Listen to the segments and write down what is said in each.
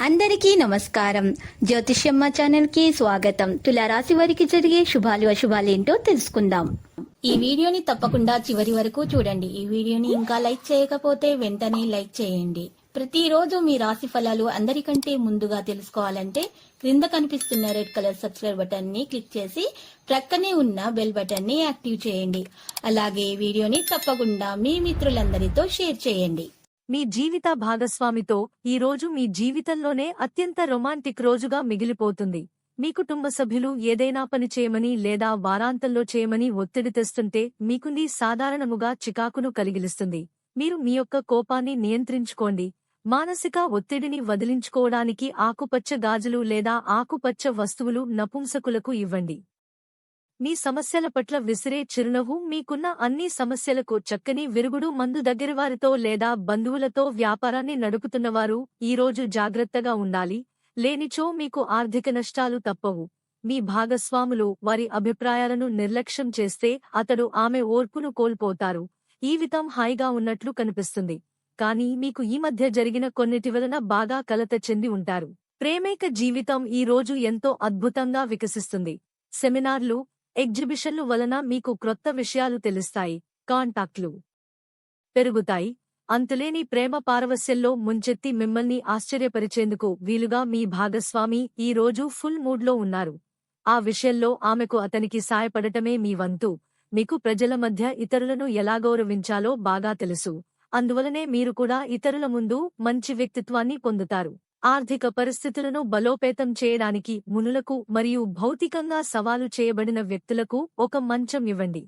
అందరికీ నమస్కారం. జ్యోతిష్యమ్మ ఛానల్ కి స్వాగతం. తులారాశి వారికి జరిగే శుభాలు అశుభాలేంటో తెలుసుకుందాం. ఈ వీడియోని తప్పకుండా చివరి వరకు చూడండి. ఈ వీడియోని ఇంకా లైక్ చేయకపోతే వెంటనే లైక్ చేయండి. ప్రతిరోజు మీ రాశి ఫలాలు అందరికంటే ముందుగా తెలుసుకోవాలంటే క్రింద కనిపిస్తున్న రెడ్ కలర్ సబ్స్క్రైబ్ బటన్ ని క్లిక్ చేసి ప్రక్కనే ఉన్న బెల్ బటన్ ని యాక్టివ్ చేయండి. అలాగే వీడియోని తప్పకుండా మీ మిత్రులందరితో షేర్ చేయండి. మీ జీవిత భాగస్వామితో ఈ రోజు మీ జీవితంలోనే అత్యంత రొమాంటిక్ రోజుగా మిగిలిపోతుంది. మీ కుటుంబ సభ్యులు ఏదైనా పని చేయమని లేదా వారాంతంలో చేయమని ఒత్తిడి తెస్తుంటే మీకుంది సాధారణముగా చికాకును కలిగిస్తుంది. మీరు మీ యొక్క కోపాన్ని నియంత్రించుకోండి. మానసిక ఒత్తిడిని వదిలించుకోవడానికి ఆకుపచ్చ గాజులు లేదా ఆకుపచ్చ వస్తువులు నపుంసకులకు ఇవ్వండి. మీ సమస్యల పట్ల విసిరే చిరునవ్వు మీకున్న అన్ని సమస్యలకు చక్కని విరుగుడు. మందు దగ్గరవారితో లేదా బంధువులతో వ్యాపారాన్ని నడుపుతున్నవారు ఈరోజు జాగ్రత్తగా ఉండాలి, లేనిచో మీకు ఆర్థిక నష్టాలు తప్పవు. మీ భాగస్వాములు వారి అభిప్రాయాలను నిర్లక్ష్యం చేస్తే ఆమె ఓర్పును కోల్పోతారు. జీవితం హాయిగా ఉన్నట్లు కనిపిస్తుంది, కానీ మీకు ఈ మధ్య జరిగిన కొన్నిటి వలన బాగా కలత చెంది ఉంటారు. ప్రేమైక జీవితం ఈ రోజు ఎంతో అద్భుతంగా వికసిస్తుంది. సెమినార్లు, ఎగ్జిబిషన్లు వలన మీకు క్రొత్త విషయాలు తెలుస్తాయి. కాంటాక్ట్లు పెరుగుతాయి. అంతులేని ప్రేమ పారవస్యంలో ముంచెత్తి మిమ్మల్ని ఆశ్చర్యపరిచేందుకు వీలుగా మీ భాగస్వామి ఈ రోజు ఫుల్ మూడ్లో ఉన్నారు. ఆ విషయంలో ఆమెకు అతనికి సాయపడటమే మీ వంతు. మీకు ప్రజల మధ్య ఇతరులను ఎలా గౌరవించాలో బాగా తెలుసు. అందువలనే మీరు కూడా ఇతరుల ముందు మంచి వ్యక్తిత్వాన్ని పొందుతారు. ఆర్థిక పరిస్థితులను బలోపేతం చేయడానికి మునులకు మరియు భౌతికంగా సవాలు చేయబడిన వ్యక్తులకు ఒక మంచం ఇవ్వండి.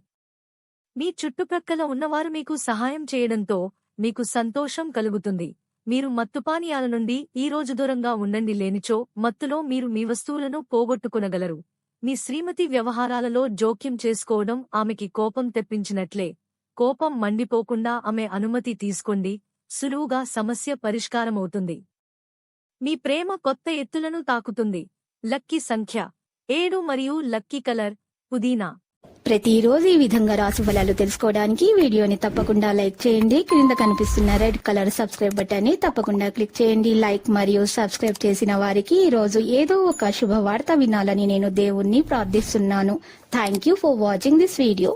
మీ చుట్టుప్రక్కల ఉన్నవారు మీకు సహాయం చేయడంతో మీకు సంతోషం కలుగుతుంది. మీరు మత్తుపానీయాల నుండి ఈ రోజు దూరంగా ఉండండి, లేనిచో మత్తులో మీరు మీ వస్తువులను పోగొట్టుకునగలరు. మీ శ్రీమతి వ్యవహారాలలో జోక్యం చేసుకోవడం ఆమెకి కోపం తెప్పించినట్లే. కోపం మండిపోకుండా ఆమె అనుమతి తీసుకోండి. సులువుగా సమస్య పరిష్కారమవుతుంది. మీ ప్రేమ కొత్త ఎత్తులను తాకుతుంది. లక్కీ సంఖ్య 7 మరియు లక్కీ కలర్ పుదీనా. ప్రతిరోజు ఈ విధంగా రాశి ఫలాలు తెలుసుకోవడానికి వీడియోని తప్పకుండా లైక్ చేయండి. క్రింద కనిపిస్తున్న రెడ్ కలర్ సబ్స్క్రైబ్ బటన్ ని తప్పకుండా క్లిక్ చేయండి. లైక్ మరియు సబ్స్క్రైబ్ చేసిన వారికి ఈ రోజు ఏదో ఒక శుభవార్త వినాలని నేను దేవుణ్ణి ప్రార్థిస్తున్నాను. Thank you for watching this video.